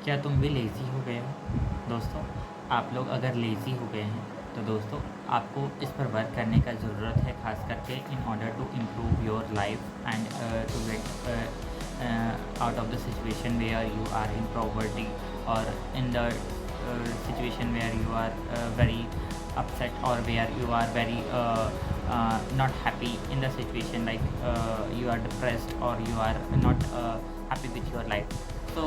क्या तुम भी लेज़ी हो गए हो? दोस्तों, आप लोग अगर लेज़ी हो गए हैं तो दोस्तों आपको इस पर वर्क करने का ज़रूरत है, ख़ास करके in order to improve your life and to get out of the situation where you are in property और in the situation where you are very upset or where you are very not happy in the situation, like you are depressed or you are not happy with your life. So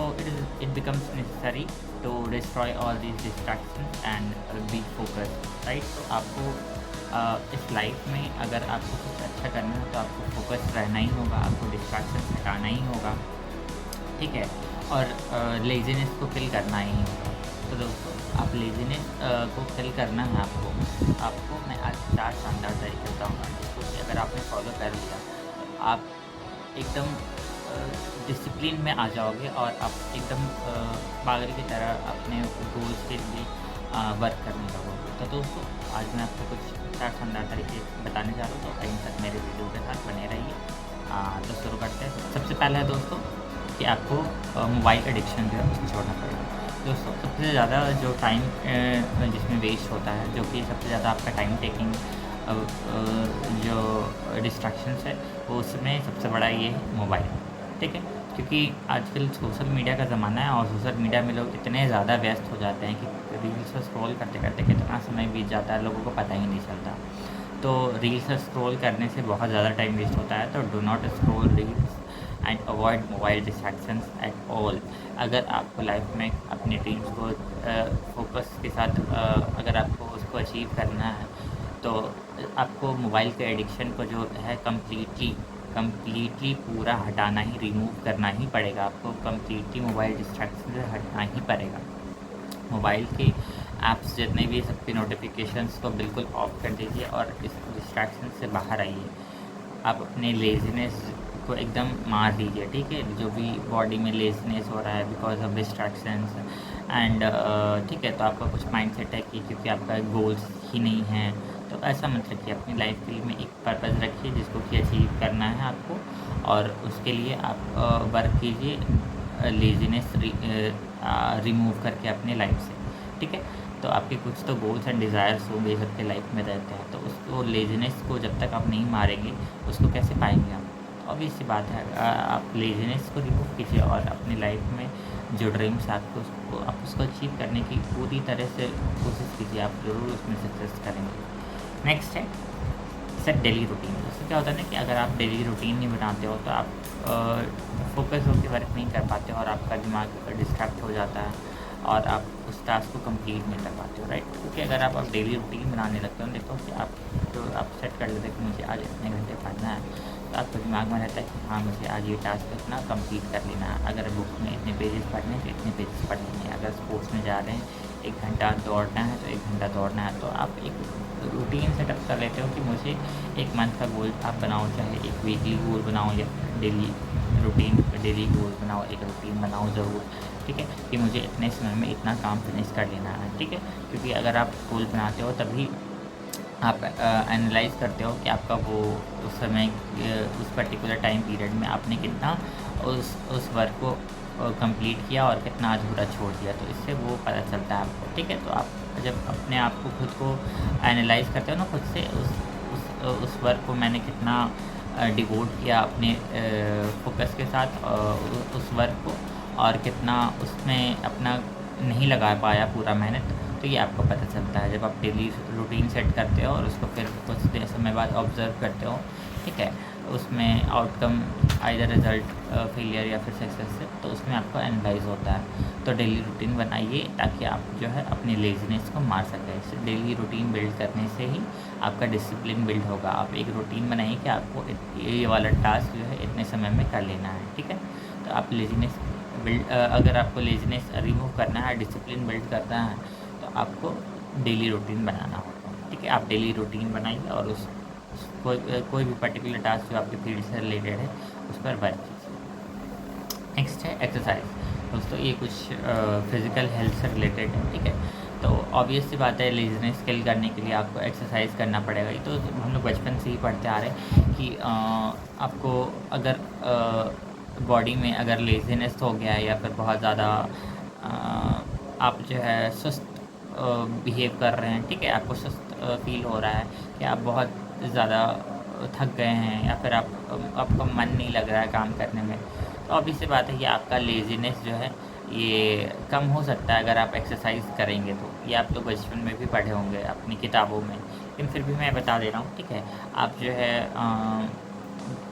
it becomes necessary to destroy all these distractions and be focused, right? So आपको इस life में अगर आपको कुछ अच्छा करना है तो आपको फोकस रहना ही होगा, आपको डिस्ट्रैक्शन हटाना ही होगा, ठीक है। और लेज़ीनेस को किल करना ही होगा। तो दोस्तों आप लेज़ीनेस को किल करना है आपको मैं आज 4 शानदार तरीके बताऊँगा, जिसको कि अगर आपने फॉलो कर लिया तो आप एकदम डिसिप्लिन में आ जाओगे और आप एकदम पागल की तरह अपने गोल्स के लिए वर्क करने लगोगे। तो दोस्तों आज मैं आपको कुछ 4 शानदार तरीके बताने जा रहा हूँ, तो एंड तक मेरे वीडियो के साथ बने रहिए। तो शुरू करते हैं। सबसे पहला है दोस्तों कि आपको मोबाइल एडिक्शन जो है उसको छोड़ना पड़ेगा। दोस्तों सबसे ज़्यादा जो टाइम जिसमें वेस्ट होता है, जो कि सबसे ज़्यादा आपका टाइम टेकिंग जो डिस्ट्रैक्शंस है, वो उसमें सबसे बड़ा ये है मोबाइल, ठीक है। क्योंकि आजकल सोशल मीडिया का ज़माना है और सोशल मीडिया में लोग इतने ज़्यादा व्यस्त हो जाते हैं कि रील्स स्क्रॉल करते करते कितना समय बीत जाता है लोगों को पता ही नहीं चलता। तो रील्स स्क्रॉल करने से बहुत ज़्यादा टाइम वेस्ट होता है। तो do not scroll reels and avoid mobile distractions at all. अगर आपको लाइफ में अपनी ड्रीम्स को फोकस के साथ अगर आपको उसको अचीव करना है तो आपको मोबाइल के एडिक्शन को जो है कम्प्लीटली पूरा हटाना ही, रिमूव करना ही पड़ेगा। आपको कम्प्लीटली मोबाइल डिस्ट्रैक्शन से हटना ही पड़ेगा। मोबाइल के ऐप्स जितने भी सबकी नोटिफिकेशंस को बिल्कुल ऑफ कर दीजिए और इस डिस्ट्रैक्शन से बाहर आइए। आप अपने लेज़ीनेस को एकदम मार दीजिए, ठीक है। जो भी बॉडी में लेज़ीनेस हो रहा है बिकॉज ऑफ डिस्ट्रैक्शंस एंड ठीक है, तो आपका कुछ माइंडसेट है कि क्योंकि आपका गोल्स ही नहीं है, तो ऐसा मत रखिए। अपनी लाइफ के लिए में एक पर्पज़ रखिए जिसको कि अचीव करना है आपको, और उसके लिए आप वर्क कीजिए लेज़ीनेस रिमूव करके अपनी लाइफ से, ठीक है। तो आपके कुछ तो गोल्स एंड डिज़ायर्स होंगे सबके लाइफ में रहते हैं, तो उसको लेज़ीनेस को जब तक आप नहीं मारेंगे उसको कैसे पाएंगे आप? ऑब्वियस सी बात है। आप लेज़ीनेस को रिमूव कीजिए और अपनी लाइफ में जो ड्रीम्स आपको आप उसको अचीव करने की पूरी तरह से कोशिश कीजिए, आप ज़रूर उसमें सक्सेस करेंगे। नेक्स्ट है सेट डेली रूटीन। उससे क्या होता है ना कि अगर आप डेली रूटीन नहीं बनाते हो तो आप फोकस होकर वर्क नहीं कर पाते और आपका दिमाग डिस्ट्रैक्ट हो जाता है और आप उस टास्क को कंप्लीट नहीं कर पाते हो, राइट। क्योंकि अगर आप डेली रूटीन बनाने लगते हो, देखो कि आप जो आप सेट कर लेते हो कि मुझे आज इतने घंटे पढ़ना है, तो आपके दिमाग में रहता है कि हाँ मुझे आज ये टास्क इतना कंप्लीट कर लेना है। अगर बुक में इतने पेजेस पढ़ने हैं तो इतने पेजेस पढ़ लेंगे। अगर स्पोर्ट्स में जा रहे हैं 1 घंटा दौड़ना है तो 1 घंटा दौड़ना है। तो आप एक रूटीन सेटअप कर लेते हो कि मुझे 1 मंथ का गोल आप बनाओ, चाहे एक वीकली गोल बनाओ या डेली डेली गोल बनाओ, एक रूटीन बनाओ ज़रूर, ठीक है, कि मुझे इतने समय में इतना काम फिनिश कर लेना है, ठीक है। क्योंकि अगर आप गोल बनाते हो तभी आप एनालाइज़ करते हो कि आपका वो उस समय उस पर्टिकुलर टाइम पीरियड में आपने कितना उस वर्क को कंप्लीट किया और कितना अधूरा छोड़ दिया, तो इससे वो पता चलता है आपको, ठीक है। तो आप जब अपने आप को खुद को एनालाइज़ करते हो ना खुद से, उस वर्क को मैंने कितना डिवोट किया अपने फोकस के साथ उस वर्क को, और कितना उसमें अपना नहीं लगा पाया पूरा मेहनत, तो ये आपको पता चलता है जब आप डेली रूटीन सेट करते हो और उसको फिर कुछ समय बाद ऑब्ज़र्व करते हो, ठीक है। उसमें आउटकम आइदर रिज़ल्ट फेलियर या फिर सक्सेस से, तो उसमें आपको एनालाइज होता है। तो डेली रूटीन बनाइए ताकि आप जो है अपनी लेज़ीनेस को मार सकें। डेली रूटीन बिल्ड करने से ही आपका डिसिप्लिन बिल्ड होगा। आप एक रूटीन बनाइए कि आपको ये वाला टास्क जो है इतने समय में कर लेना है, ठीक है। तो आप लेज़ीनेस अगर आपको लेज़ीनेस रिमूव करना है, डिसिप्लिन बिल्ड करना है, तो आपको डेली रूटीन बनाना होगा, ठीक है। आप डेली रूटीन बनाइए और उस कोई भी पर्टिकुलर टास्क जो आपके फील्ड से रिलेटेड है उस पर वर्क कीजिए। नेक्स्ट है एक्सरसाइज। दोस्तों ये कुछ फिज़िकल हेल्थ से रिलेटेड है, ठीक है। तो ऑब्वियस सी बात है, लेज़ीनेस किल करने के लिए आपको एक्सरसाइज करना पड़ेगा। ये तो हम लोग बचपन से ही पढ़ते आ रहे हैं कि आपको अगर बॉडी में अगर लेज़ीनेस हो गया है या फिर बहुत ज़्यादा आप जो है सुस्त बिहेव कर रहे हैं, ठीक है, आपको सुस्त फील हो रहा है कि आप बहुत ज़्यादा थक गए हैं, या फिर आपका मन नहीं लग रहा है काम करने में, तो ऑब्वियस सी बात है कि आपका लेज़ीनेस जो है ये कम हो सकता है अगर आप एक्सरसाइज करेंगे तो। ये आप तो बचपन में भी पढ़े होंगे अपनी किताबों में, लेकिन फिर भी मैं बता दे रहा हूँ, ठीक है। आप जो है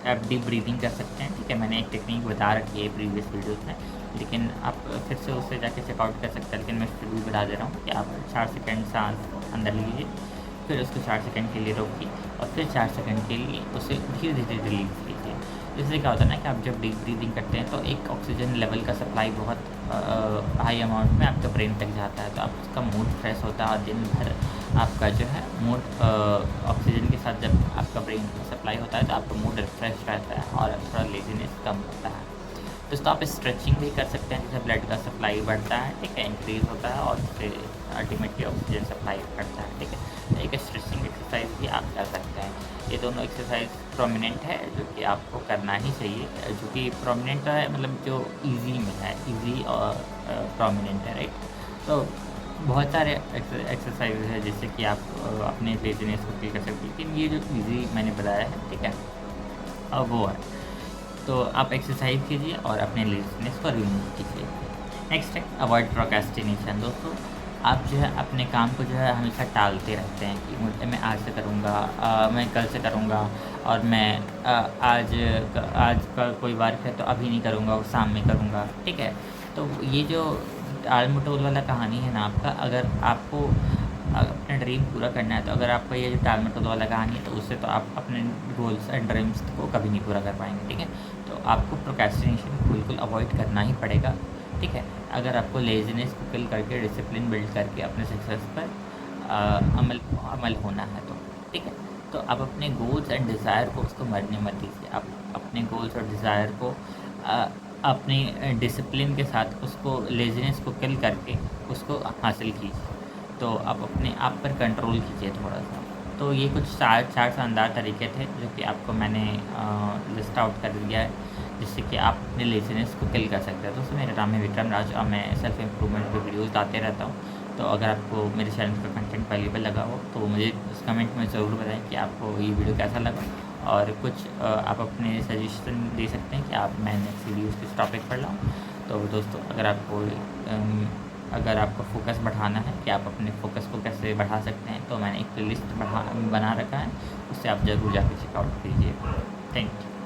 आप डीप ब्रीदिंग कर सकते हैं, ठीक है। मैंने एक टेक्निक बता रखी है प्रीवियस वीडियोस में, लेकिन आप फिर से उससे जाके चेकआउट कर सकते हैं, लेकिन मैं फिर भी बता दे रहा हूँ कि आप 4 सेकंड सांस अंदर लीजिए, फिर उसको 4 सेकंड के लिए रोकिए, और फिर 4 सेकंड के लिए उसे धीरे धीरे रिलीज कीजिए। इससे क्या होता है ना कि आप जब डीप ब्रीदिंग करते हैं तो एक ऑक्सीजन लेवल का सप्लाई बहुत हाई अमाउंट में आपके ब्रेन तक जाता है, तो आपका मूड फ्रेश होता है, और दिन भर आपका जो है मूड ऑक्सीजन के साथ जब आपका ब्रेन सप्लाई होता है तो आपका मूड रिफ्रेश रहता है और थोड़ा लेजीनेस कम होता है। दोस्तों आप स्ट्रेचिंग भी कर सकते हैं, जिससे ब्लड का सप्लाई बढ़ता है, ठीक है, इंक्रीज़ होता है, और उससे अल्टीमेटली ऑक्सीजन सप्लाई बढ़ता है, ठीक है। तो एक स्ट्रेचिंग एक्सरसाइज भी आप कर सकते हैं। ये दोनों एक्सरसाइज प्रोमिनेंट है जो कि आपको करना ही चाहिए, जो कि प्रोमिनेंट है मतलब जो ईजी में है, ईजी और प्रोमिनेंट है, राइट। तो बहुत सारे एक्सरसाइज है जिससे कि आप अपने लेजीनेस को फील कर सकते हैं, लेकिन ये जो ईजी मैंने बताया है, ठीक है, अब वो है। तो आप एक्सरसाइज कीजिए और अपने लेजीनेस को रिमूव कीजिए। नेक्स्ट है अवॉइड प्रोक्रेस्टिनेशन। दोस्तों आप जो है अपने काम को जो है हमेशा टालते रहते हैं कि मुझे मैं आज से करूँगा, मैं कल से करूँगा, और मैं आज का कोई वर्क है तो अभी नहीं करूँगा, वो शाम में करूँगा, ठीक है। तो ये जो टाल मटोल वाला कहानी है ना आपका, अगर आपको अपना ड्रीम पूरा करना है, तो अगर आपका ये जो टाल मटोल वाला कहानी है, तो उससे तो आप अपने गोल्स एंड ड्रीम्स को कभी नहीं पूरा कर पाएंगे, ठीक है। तो आपको प्रोक्रेस्टिनेशन को बिल्कुल अवॉइड करना ही पड़ेगा, ठीक है। अगर आपको लेजीनेस को किल करके डिसिप्लिन बिल्ड करके अपने सक्सेस पर अमल होना है तो, ठीक है। तो आप अपने गोल्स एंड डिज़ायर को उसको मरने मत दीजिए। आप अपने गोल्स और डिज़ायर को अपनी डिसिप्लिन के साथ उसको लेजीनेस को किल करके उसको हासिल कीजिए। तो आप अपने आप पर कंट्रोल कीजिए थोड़ा सा। तो ये कुछ चार शानदार तरीके थे जो कि आपको मैंने लिस्ट आउट कर दिया है, जिससे कि आप अपने लेजीनेस को किल कर सकते हैं। दोस्तों मेरा नाम है विक्रम राज और मैं सेल्फ इम्प्रूवमेंट पे वीडियोज़ लाते रहता हूँ। तो अगर आपको मेरे चैनल का कंटेंट वैल्यूएबल लगा हो तो मुझे उस कमेंट में ज़रूर बताएं कि आपको ये वीडियो कैसा लगा, और कुछ आप अपने सजेशन दे सकते हैं कि आप मैं नेक्स्ट वीडियोज़ किस टॉपिक पर लाऊँ। तो दोस्तों अगर आपको फोकस बढ़ाना है कि आप अपने फोकस को कैसे बढ़ा सकते हैं, तो मैंने एक प्लेलिस्ट बना रखा है, उससे आप ज़रूर जाकर चेकआउट कीजिए। Thank you.